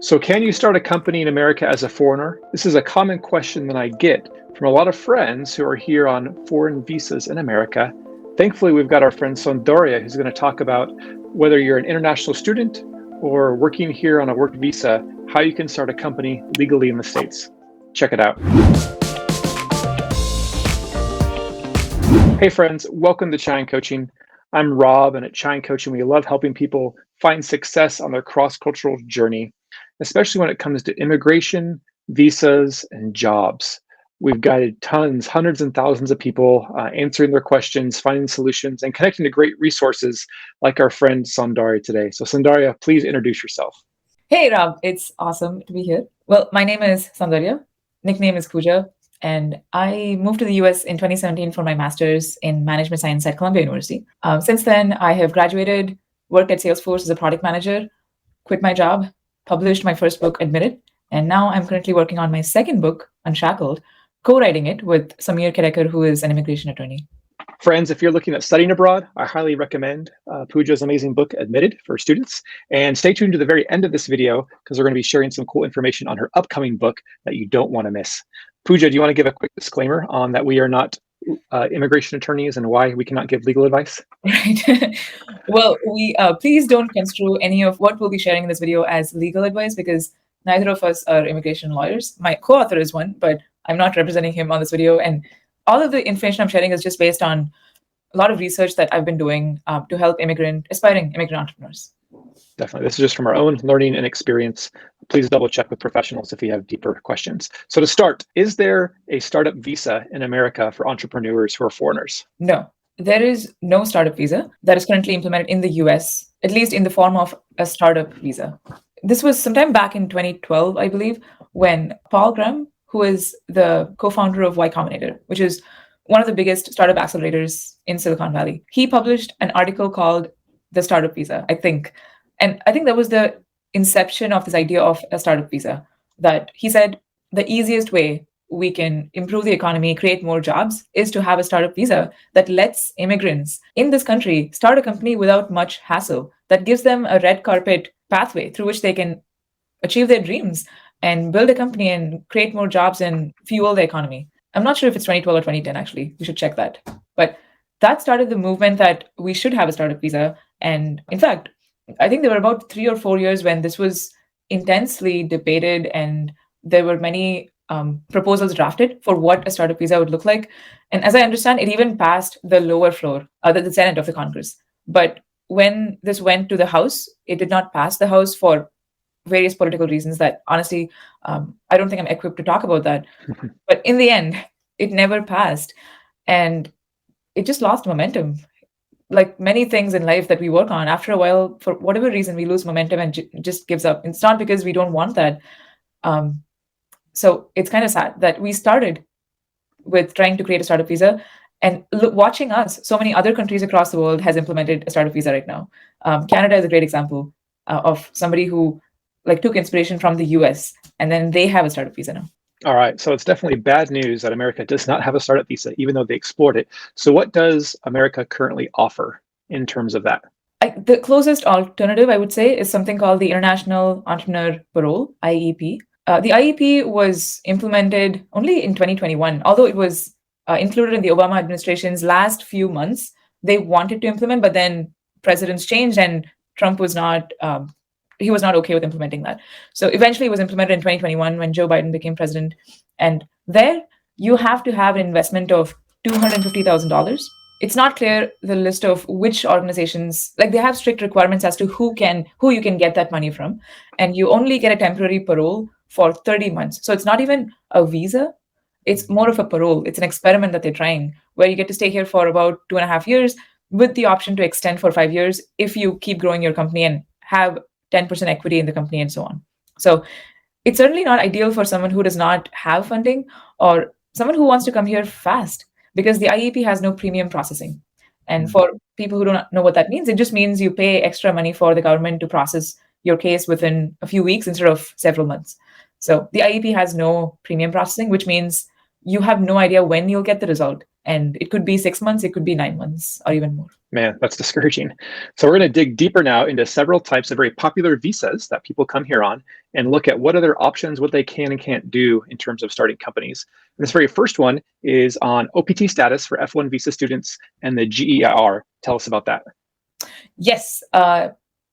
So, can you start a company in America as a foreigner? This is a common question that I get from a lot of friends who are here on foreign visas in America. Thankfully, we've got our friend Soundarya who's going to talk about whether you're an international student or working here on a work visa, how you can start a company legally in the States. Check it out. Hey, friends, welcome to Chine Coaching. I'm Rob, and at Chine Coaching, we love helping people find success on their cross-cultural journey, especially when it comes to immigration, visas, and jobs. We've guided tons, hundreds and thousands of people answering their questions, finding solutions, and connecting to great resources like our friend Soundarya today. So Soundarya, please introduce yourself. Hey, Rob, it's awesome to be here. Well, my name is Soundarya. Nickname is Pooja. And I moved to the US in 2017 for my master's in management science at Columbia University. Since then, I have graduated, worked at Salesforce as a product manager, quit my job, published my first book, Admitted, and now I'm currently working on my second book, Unshackled, co-writing it with Samir Kerekar, who is an immigration attorney. Friends, if you're looking at studying abroad, I highly recommend Pooja's amazing book, Admitted, for students. And stay tuned to the very end of this video because we're going to be sharing some cool information on her upcoming book that you don't want to miss. Pooja, do you want to give a quick disclaimer on that we are not immigration attorneys and why we cannot give legal advice? Right. Well, we please don't construe any of what we'll be sharing in this video as legal advice because neither of us are immigration lawyers. My co-author is one, but I'm not representing him on this video. And all of the information I'm sharing is just based on a lot of research that I've been doing to help aspiring immigrant entrepreneurs. Definitely. This is just from our own learning and experience. Please double check with professionals if you have deeper questions. So to start, is there a startup visa in America for entrepreneurs who are foreigners? No, there is no startup visa that is currently implemented in the US, at least in the form of a startup visa. This was sometime back in 2012, I believe, when Paul Graham, who is the co-founder of Y Combinator, which is one of the biggest startup accelerators in Silicon Valley, he published an article called The Startup Visa, I think. And I think that was the inception of this idea of a startup visa, that he said the easiest way we can improve the economy, create more jobs, is to have a startup visa that lets immigrants in this country start a company without much hassle, that gives them a red carpet pathway through which they can achieve their dreams and build a company and create more jobs and fuel the economy. I'm not sure if it's 2012 or 2010, actually. We should check that. But that started the movement that we should have a startup visa. And in fact, I think there were about 3 or 4 years when this was intensely debated and there were many proposals drafted for what a startup visa would look like. And as I understand, it even passed the lower floor, the Senate of the Congress. But when this went to the House, it did not pass the House for various political reasons that honestly, I don't think I'm equipped to talk about that. But in the end, it never passed. And it just lost momentum. Like many things in life that we work on, after a while, for whatever reason, we lose momentum and just gives up. It's not because we don't want that. So it's kind of sad that we started with trying to create a startup visa, and watching us, so many other countries across the world has implemented a startup visa right now. Canada is a great example of somebody who took inspiration from the US, and then they have a startup visa now. All right. So it's definitely bad news that America does not have a startup visa, even though they explored it. So what does America currently offer in terms of that? The closest alternative, I would say, is something called the International Entrepreneur Parole, IEP. The IEP was implemented only in 2021, although it was included in the Obama administration's last few months. They wanted to implement, but then presidents changed and Trump was not he was not okay with implementing that. So eventually it was implemented in 2021 when Joe Biden became president. And there you have to have an investment of $250,000. It's not clear the list of which organizations, they have strict requirements as to who you can get that money from. And you only get a temporary parole for 30 months. So it's not even a visa. It's more of a parole. It's an experiment that they're trying where you get to stay here for about 2.5 years with the option to extend for 5 years if you keep growing your company and have 10% equity in the company and so on. So it's certainly not ideal for someone who does not have funding or someone who wants to come here fast because the IEP has no premium processing. And for people who don't know what that means, it just means you pay extra money for the government to process your case within a few weeks instead of several months. So the IEP has no premium processing, which means you have no idea when you'll get the result. And it could be 6 months, it could be 9 months, or even more. Man, that's discouraging. So we're going to dig deeper now into several types of very popular visas that people come here on and look at what are their options, what they can and can't do in terms of starting companies. And this very first one is on OPT status for F1 visa students and the GEIR. Tell us about that. Yes,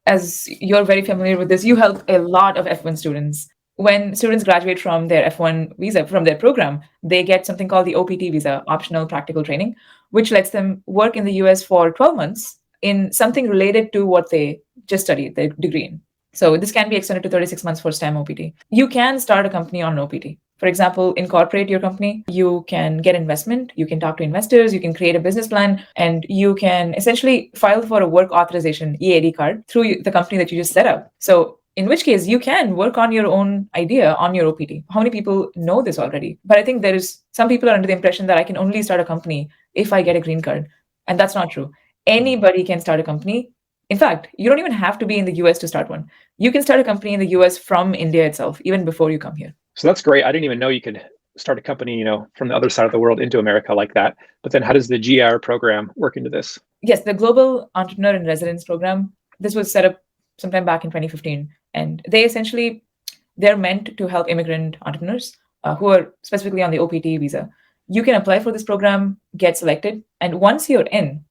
as you're very familiar with this, you help a lot of F1 students. When students graduate from their F1 visa, from their program, they get something called the OPT visa, optional practical training, which lets them work in the US for 12 months in something related to what they just studied, their degree in. So this can be extended to 36 months for STEM OPT. You can start a company on an OPT. For example, incorporate your company. You can get investment. You can talk to investors. You can create a business plan, and you can essentially file for a work authorization EAD card through the company that you just set up. So in which case you can work on your own idea on your OPT. How many people know this already? But I think there is some people are under the impression that I can only start a company if I get a green card. And that's not true. Anybody can start a company. In fact, you don't even have to be in the US to start one. You can start a company in the US from India itself, even before you come here. So that's great. I didn't even know you could start a company, from the other side of the world into America like that. But then how does the GEIR program work into this? Yes, the Global Entrepreneur in Residence program, this was set up sometime back in 2015. And they're meant to help immigrant entrepreneurs who are specifically on the OPT visa. You can apply for this program, get selected, and once you're in,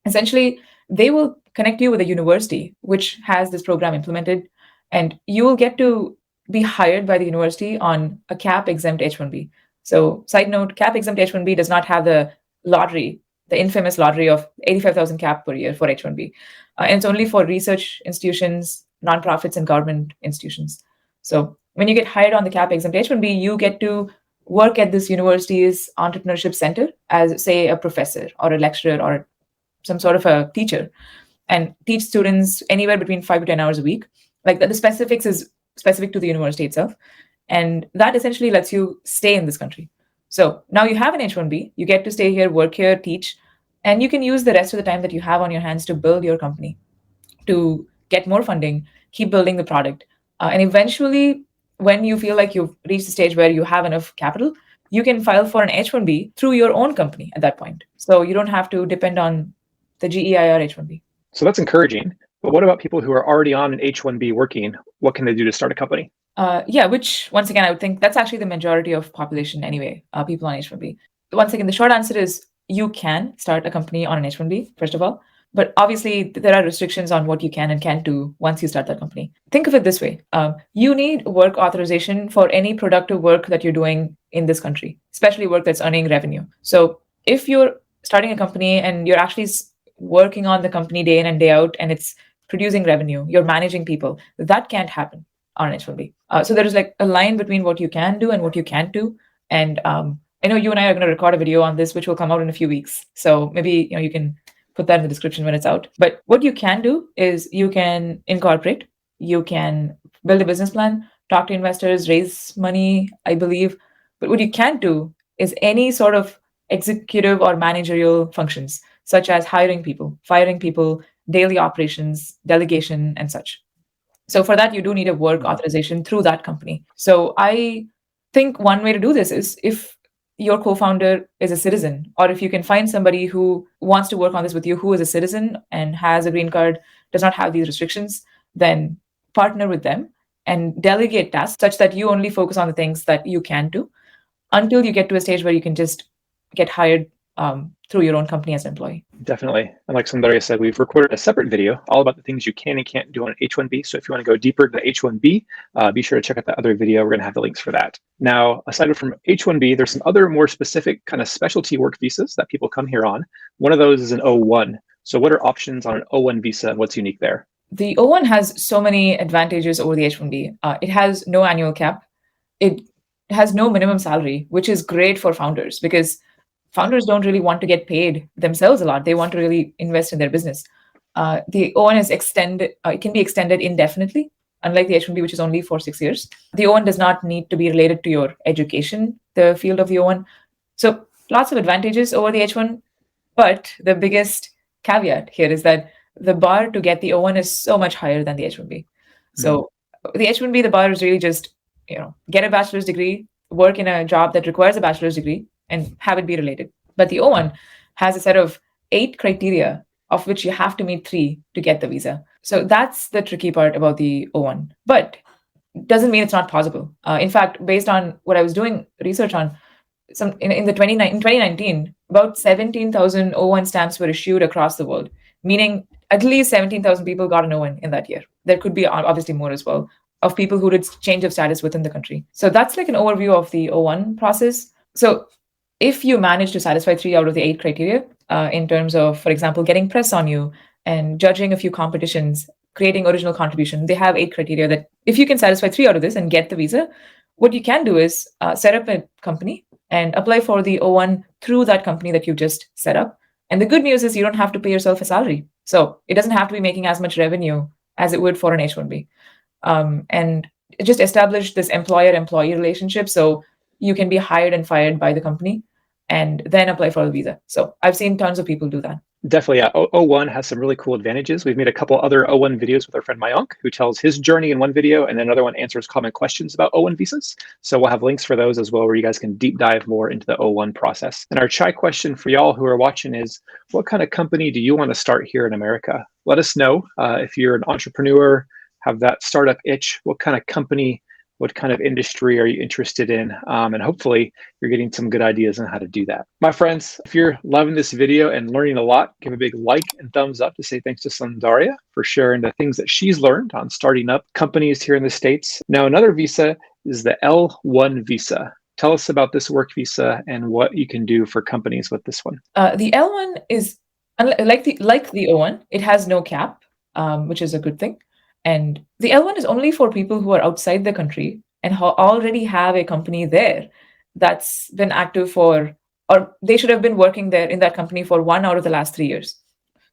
essentially, they will connect you with a university which has this program implemented, and you will get to be hired by the university on a cap exempt H-1B. So, side note, cap exempt H-1B does not have the lottery, the infamous lottery of 85,000 cap per year for H-1B. And it's only for research institutions, nonprofits, and government institutions. So when you get hired on the cap exempt H-1B, you get to work at this university's entrepreneurship center as, say, a professor or a lecturer or some sort of a teacher, and teach students anywhere between 5 to 10 hours a week. Like the specifics is specific to the university itself. And that essentially lets you stay in this country. So now you have an H-1B, you get to stay here, work here, teach, and you can use the rest of the time that you have on your hands to build your company, to get more funding, keep building the product. And eventually, when you feel like you've reached the stage where you have enough capital, you can file for an H-1B through your own company at that point. So you don't have to depend on the GEIR H-1B. So that's encouraging. But what about people who are already on an H-1B working? What can they do to start a company? Which, once again, I would think that's actually the majority of population anyway, people on H-1B. Once again, the short answer is you can start a company on an H-1B, first of all. But obviously, there are restrictions on what you can and can't do once you start that company. Think of it this way. You need work authorization for any productive work that you're doing in this country, especially work that's earning revenue. So if you're starting a company and you're actually working on the company day in and day out, and it's producing revenue, you're managing people, that can't happen on an H-1B. So there is like a line between what you can do and what you can't do. And I know you and I are going to record a video on this, which will come out in a few weeks. So maybe you can put that in the description when it's out. But what you can do is you can incorporate, you can build a business plan, talk to investors, raise money, I believe. But what you can't do is any sort of executive or managerial functions, such as hiring people, firing people, daily operations, delegation, and such. So for that, you do need a work authorization through that company. So I think one way to do this is if your co-founder is a citizen, or if you can find somebody who wants to work on this with you, who is a citizen and has a green card, does not have these restrictions, then partner with them and delegate tasks such that you only focus on the things that you can do until you get to a stage where you can just get hired through your own company as an employee. Definitely. And like Soundarya said, we've recorded a separate video all about the things you can and can't do on an H-1B. So if you want to go deeper to the H-1B, be sure to check out that other video. We're going to have the links for that. Now, aside from H-1B, there's some other more specific kind of specialty work visas that people come here on. One of those is an O-1. So what are options on an O-1 visa and what's unique there? The O-1 has so many advantages over the H-1B. It has no annual cap. It has no minimum salary, which is great for founders because founders don't really want to get paid themselves a lot. They want to really invest in their business. The O-1 is extended. It can be extended indefinitely, unlike the H-1B, which is only for 6 years. The O-1 does not need to be related to your education, the field of the O-1. So lots of advantages over the H-1. But the biggest caveat here is that the bar to get the O-1 is so much higher than the H-1B. So the H-1B, the bar is really just, get a bachelor's degree, work in a job that requires a bachelor's degree, and have it be related. But the O1 has a set of 8 criteria, of which you have to meet 3 to get the visa. So that's the tricky part about the O1. But doesn't mean it's not possible. In fact, based on what I was doing research on, in 2019, about 17,000 O1 stamps were issued across the world, meaning at least 17,000 people got an O1 in that year. There could be obviously more as well of people who did change of status within the country. So that's like an overview of the O1 process. So if you manage to satisfy 3 out of the 8 criteria, in terms of, for example, getting press on you and judging a few competitions, creating original contribution, they have 8 criteria that if you can satisfy 3 out of this and get the visa, what you can do is set up a company and apply for the O1 through that company that you just set up. And the good news is you don't have to pay yourself a salary. So it doesn't have to be making as much revenue as it would for an H1B. And just establish this employer-employee relationship so you can be hired and fired by the company and then apply for the visa. So I've seen tons of people do that. Definitely, yeah. O1 has some really cool advantages. We've made a couple other O1 videos with our friend Mayank, who tells his journey in one video, and then another one answers common questions about O1 visas. So we'll have links for those as well, where you guys can deep dive more into the O1 process. And our chai question for y'all who are watching is, what kind of company do you want to start here in America? Let us know if you're an entrepreneur, have that startup itch, what kind of company, what kind of industry are you interested in? And hopefully you're getting some good ideas on how to do that. My friends, if you're loving this video and learning a lot, give a big like and thumbs up to say thanks to Soundarya for sharing the things that she's learned on starting up companies here in the States. Now, another visa is the L1 visa. Tell us about this work visa and what you can do for companies with this one. The L1 is, like the O1, it has no cap, which is a good thing. And the L1 is only for people who are outside the country and already have a company there that's been active for, or they should have been working there in that company for 1 out of the last 3 years.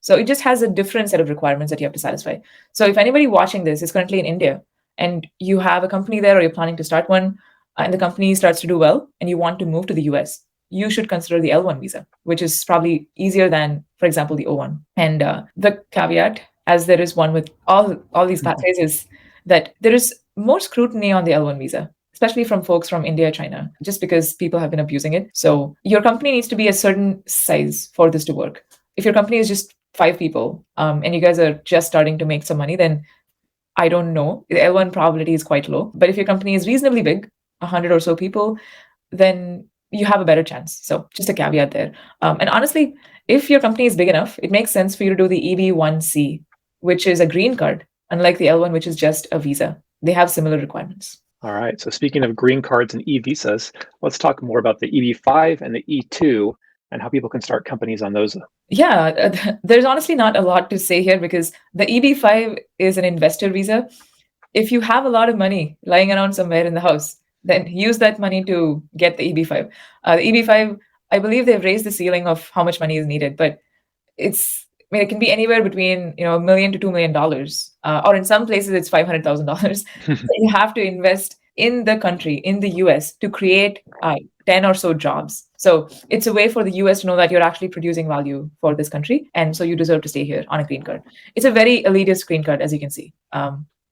So it just has a different set of requirements that you have to satisfy. So if anybody watching this is currently in India and you have a company there or you're planning to start one and the company starts to do well and you want to move to the US, you should consider the L1 visa, which is probably easier than, for example, the O1. And the caveat, as there is one with all these pathways, is that there is more scrutiny on the L1 visa, especially from folks from India, China, just because people have been abusing it. So your company needs to be a certain size for this to work. If your company is just 5 people and you guys are just starting to make some money, then I don't know. The L1 probability is quite low. But if your company is reasonably big, 100 or so people, then you have a better chance. So just a caveat there. And honestly, if your company is big enough, it makes sense for you to do the EB1C, which is a green card, unlike the L1, which is just a visa. They have similar requirements. All right. So speaking of green cards and e-visas, let's talk more about the EB5 and the E2 and how people can start companies on those. Yeah, there's honestly not a lot to say here because the EB5 is an investor visa. If you have a lot of money lying around somewhere in the house, then use that money to get the EB5. The EB5, I believe they've raised the ceiling of how much money is needed, but it can be anywhere between $1 million to $2 million, or in some places it's $500,000. So you have to invest in the country, in the US, to create 10 or so jobs. So it's a way for the US to know that you're actually producing value for this country, and so you deserve to stay here on a green card. It's a very elitist green card, as you can see.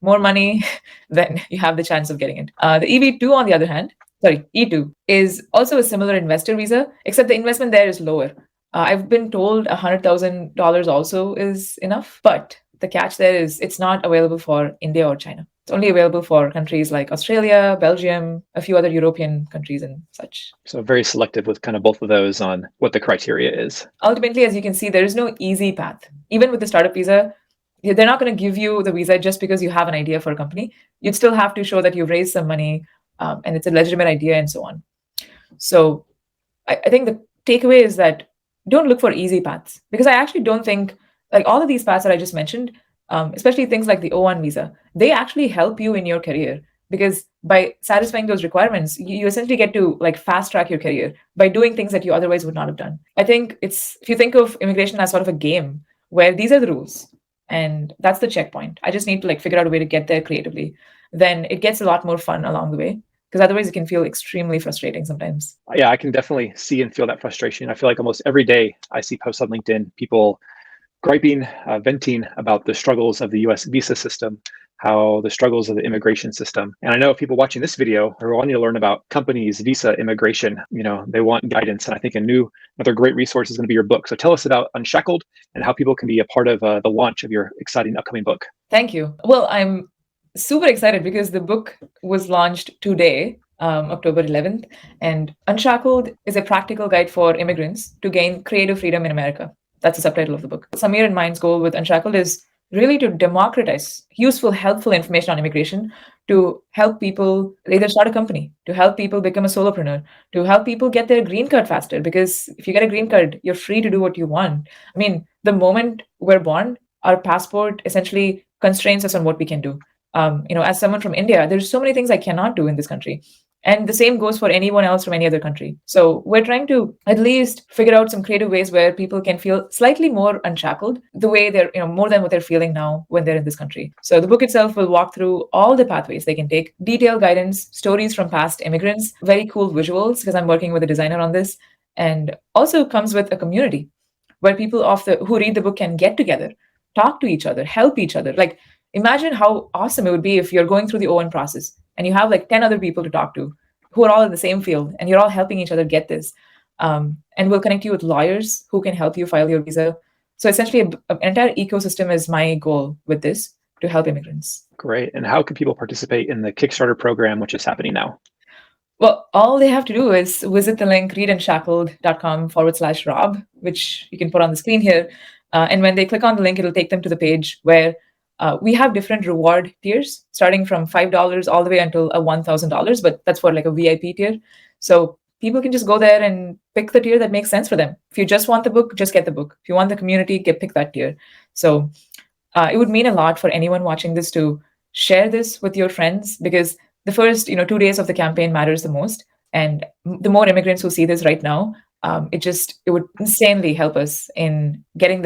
More money, then you have the chance of getting it. The EB2, on the other hand, E2, is also a similar investor visa, except the investment there is lower. I've been told $100,000 also is enough, but the catch there is it's not available for India or China. It's only available for countries like Australia, Belgium, a few other European countries and such. So very selective with kind of both of those on what the criteria is. Ultimately, as you can see, there is no easy path. Even with the startup visa, they're not going to give you the visa just because you have an idea for a company. You'd still have to show that you've raised some money and it's a legitimate idea and so on. So I think the takeaway is that don't look for easy paths, because I actually don't think, like all of these paths that I just mentioned, especially things like the O1 visa, they actually help you in your career, because by satisfying those requirements, you essentially get to like fast track your career by doing things that you otherwise would not have done. I think if you think of immigration as sort of a game where these are the rules and that's the checkpoint, I just need to like figure out a way to get there creatively, then it gets a lot more fun along the way. Because otherwise it can feel extremely frustrating sometimes. Yeah, I can definitely see and feel that frustration. I feel like almost every day I see posts on LinkedIn, people griping, venting about the struggles of the US visa system. how the struggles of the immigration system. And I know people watching this video are wanting to learn about companies, visa, immigration. They want guidance. And I think another great resource is going to be your book. So tell us about Unshackled and how people can be a part of the launch of your exciting upcoming book. Thank you. Well, I'm super excited because the book was launched today, October 11th. And Unshackled is a practical guide for immigrants to gain creative freedom in America. That's the subtitle of the book. Samir and mine's goal with Unshackled is really to democratize useful, helpful information on immigration to help people either start a company, to help people become a solopreneur, to help people get their green card faster. Because if you get a green card, you're free to do what you want. I mean, the moment we're born, our passport essentially constrains us on what we can do. As someone from India, there's so many things I cannot do in this country. And the same goes for anyone else from any other country. So we're trying to at least figure out some creative ways where people can feel slightly more unshackled, the way they're, more than what they're feeling now when they're in this country. So the book itself will walk through all the pathways they can take, detailed guidance, stories from past immigrants, very cool visuals, because I'm working with a designer on this, and also comes with a community where people who read the book can get together, talk to each other, help each other. Like, imagine how awesome it would be if you're going through the ON process and you have like 10 other people to talk to who are all in the same field and you're all helping each other get this. And we'll connect you with lawyers who can help you file your visa. So essentially, an entire ecosystem is my goal with this, to help immigrants. Great. And how can people participate in the Kickstarter program, which is happening now? Well, all they have to do is visit the link readunshackled.com/Rob, which you can put on the screen here. And when they click on the link, it'll take them to the page where we have different reward tiers, starting from $5 all the way until $1,000, but that's for like a VIP tier. So people can just go there and pick the tier that makes sense for them. If you just want the book, just get the book. If you want the community, pick that tier. So it would mean a lot for anyone watching this to share this with your friends, because the first 2 days of the campaign matters the most. And the more immigrants who see this right now, it would insanely help us in getting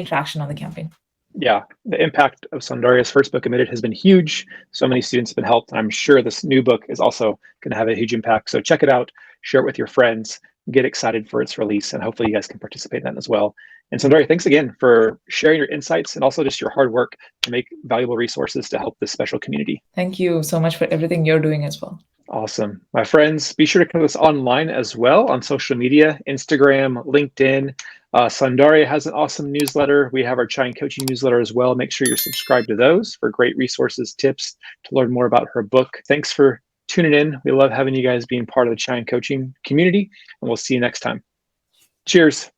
traction on the campaign. Yeah, the impact of Soundarya's first book, Admitted, has been huge. So many students have been helped. And I'm sure this new book is also going to have a huge impact. So check it out, share it with your friends, get excited for its release, and hopefully you guys can participate in that as well. And Soundarya, thanks again for sharing your insights and also just your hard work to make valuable resources to help this special community. Thank you so much for everything you're doing as well. Awesome. My friends, be sure to connect with us online as well on social media, Instagram, LinkedIn. Soundarya has an awesome newsletter. We have our Chai and Coaching newsletter as well. Make sure you're subscribed to those for great resources, tips to learn more about her book. Thanks for tuning in. We love having you guys being part of the Chai and Coaching community, and we'll see you next time. Cheers.